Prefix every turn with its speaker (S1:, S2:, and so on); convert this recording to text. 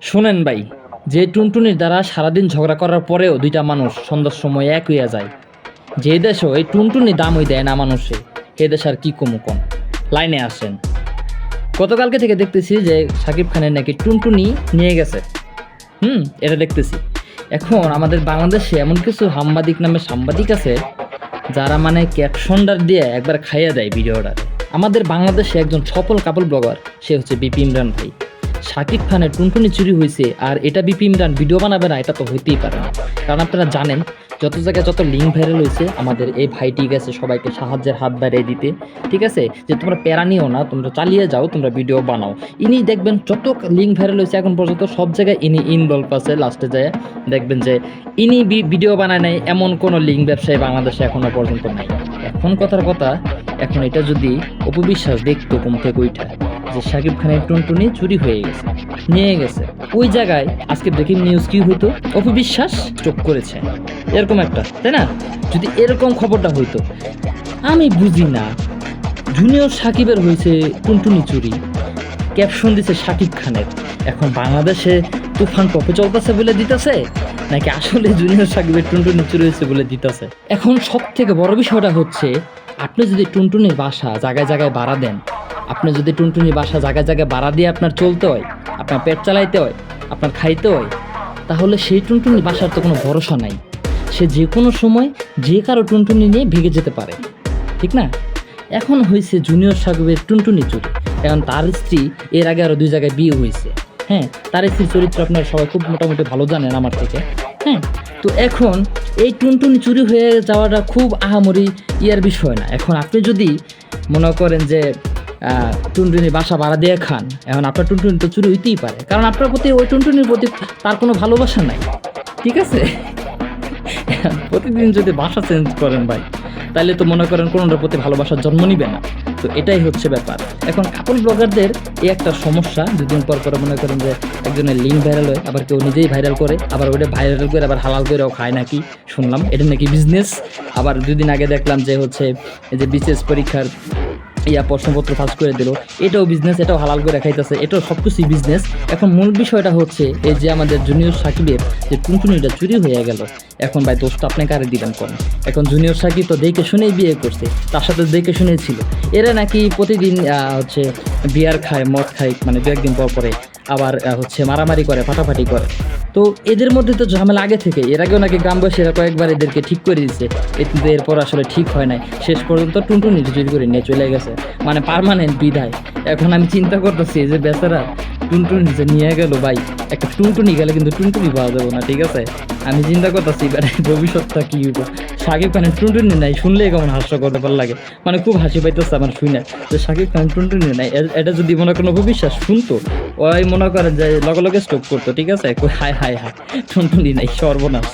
S1: শোনেন ভাই, যে টুনটুনির দ্বারা সারাদিন ঝগড়া করার পরেও দুইটা মানুষ সন্ধ্যার সময় এক হইয়া যায়, যে দেশও এই টুনটুনি দামই দেয় না মানুষে, এ দেশ আর কি কমু কম। লাইনে আসেন। গতকালকে থেকে দেখতেছি যে শাকিব খানের নাকি টুনটুনি নিয়ে গেছে। এটা দেখতেছি। এখন আমাদের বাংলাদেশে এমন কিছু সাংবাদিক নামে সাংবাদিক আছে যারা মানে ক্যাপশনডার দিয়ে একবার খাইয়া দেয় ভিডিওটা। আমাদের বাংলাদেশে একজন সফল কাপল ব্লগার, সে হচ্ছে বিপি ইমরান ভাই। শাকিব খানের টুনটুনি চুরি হয়েছে আর এটা বিপি ইমরান ভিডিও বানাবে না, এটা তো হইতেই পারে না। কারণ আপনারা জানেন যত জায়গায় যত লিঙ্ক ভাইরাল হয়েছে, আমাদের এই ভাইটি গেছে সবাইকে সাহায্যের হাত বাড়িয়ে দিতে। ঠিক আছে, যে তোমরা প্যারা নিও না, তোমরা চালিয়ে যাও, তোমরা ভিডিও বানাও। ইনি দেখবেন যত লিঙ্ক ভাইরাল হয়েছে এখন পর্যন্ত সব জায়গায় ইনি ইনভলভ আছে। লাস্টে যায় দেখবেন যে ইনি ভিডিও বানায় নাই এমন কোনো লিঙ্ক ব্যবসায়ী বাংলাদেশে এখনো পর্যন্ত নাই। এখন কথার কথা, এখন এটা যদি অপবিশ্বাস দেখতো কম থেকে ওইটা যে শাকিব খানের টুনটুনি চুরি হয়ে গেছে, নিয়ে গেছে, ওই জায়গায় আজকে ব্রেকিং নিউজ কি হইতো, অপবিশ্বাস চোখ করেছে, এরকম একটা, তাই না? যদি এরকম খবরটা হইতো, আমি বুঝি না জুনিয়র সাকিবের হয়েছে টুনটুনি চুরি, ক্যাপশন দিছে শাকিব খানের। এখন বাংলাদেশে তুফান টপে চলতেছে বলে দিতেছে, নাকি আসলে জুনিয়র সাকিবের টুনটুনি চুরি হয়েছে বলে দিতেছে? এখন সব থেকে বড় বিষয়টা হচ্ছে, আপনি যদি টুনটুনির বাসা জায়গায় জায়গায় ভাড়া দেন, আপনি যদি টুনটুনির বাসা জায়গায় জায়গায় ভাড়া দিয়ে আপনার চলতে হয়, আপনার পেট চালাইতে হয়, আপনার খাইতে হয়, তাহলে সেই টুনটুনির বাসার তো কোনো ভরসা নাই। সে যে কোনো সময় যে কারো টুনটুনি নিয়ে ভেঙে যেতে পারে, ঠিক না? এখন হয়েছে জুনিয়র সাকিবের টুনটুনি চুরি। এখন তার স্ত্রী এর আগে আরও 2 জায়গায় বিয়ে হয়েছে। হ্যাঁ, তার স্ত্রীর চরিত্র আপনারা সবাই খুব মোটামুটি ভালো জানেন আমার থেকে। হ্যাঁ, তো এখন এই টুনটুনি চুরি হয়ে যাওয়াটা খুব আহামরি ইয়ার বিষয় না। এখন আপনি যদি মনে করেন যে টুনটুনির বাসা ভাড়া দিয়ে খান, এখন আপনার টুনটুনি তো চুরি হইতেই পারে, কারণ আপনার প্রতি ওই টুনটুনির প্রতি তার কোনো ভালোবাসা নাই। ঠিক আছে, প্রতিদিন যদি বাসা চেঞ্জ করেন ভাই, তাহলে তো মনে করেন কোনোটার প্রতি ভালোবাসার জন্ম নিবে না। তো এটাই হচ্ছে ব্যাপার। এখন কাপল ব্লগারদের এই একটা সমস্যা, 2 দিন পর পরে মনে করেন যে একজনের লিঙ্ক ভাইরাল হয়, আবার কেউ নিজেই ভাইরাল করে, আবার ওটা ভাইরাল করে আবার হালাল করেও খায় নাকি শুনলাম, এটা নাকি বিজনেস। আবার 2 দিন আগে দেখলাম যে হচ্ছে এই যে বিসিএস পরীক্ষার প্রশ্নপত্র ফাঁস করে দিল, এটাও বিজনেস, এটাও হালাল করে খাইতেছে, এটাও সব কিছুই বিজনেস। এখন মূল বিষয়টা হচ্ছে এই যে আমাদের জুনিয়র সাকিবের যে টুনটুনিটা চুরি হয়ে গেল, এখন ভাই দোষটা আপনি কারে দিবেন কোন? এখন জুনিয়র সাকিব তো দেখে শুনেই বিয়ে করছে, তার সাথে দেখে শুনেই ছিল। এরা নাকি প্রতিদিন হচ্ছে বিয়ার খায়, মদ খায়, মানে 2 একদিন পর পরে আবার হচ্ছে মারামারি করে, ফাটাফাটি করে। তো এদের মধ্যে তো ঝামেলা আগে থেকে, এর আগেও নাকি গ্রামবাসীরা কয়েকবার এদেরকে ঠিক করে দিচ্ছে, কিন্তু এরপর আসলে ঠিক হয় নাই। শেষ পর্যন্ত টুনটুনি চুরি করে নিয়ে চলে গেছে, মানে পার্মানেন্ট বিদায়। এখন আমি চিন্তা করতেছি যে বেচারা টুনটুনি যে নিয়ে গেল, ভাই একটা টুনটুনি গেলে কিন্তু টুনটুনি পাওয়া যাবো না। ঠিক আছে, আমি চিন্তা করতেছি এবারে ভবিষ্যৎটা কি হইব। শাকিব খানের টুনটুনি নাই শুনলেই কেমন হাস্যকর ব্যাপার লাগে, মানে খুব হাসি পাইতেছে আমার শুনে যে শাকিব খানের টুনটুনি নাই। এটা যদি মনে কোনো ভবিষ্যৎ শুনতো, ওই মনে করেন যে লগে লগে স্টপ করতো। ঠিক আছে, হায় হায় হায়, টুনটুনি নাই, সর্বনাশ।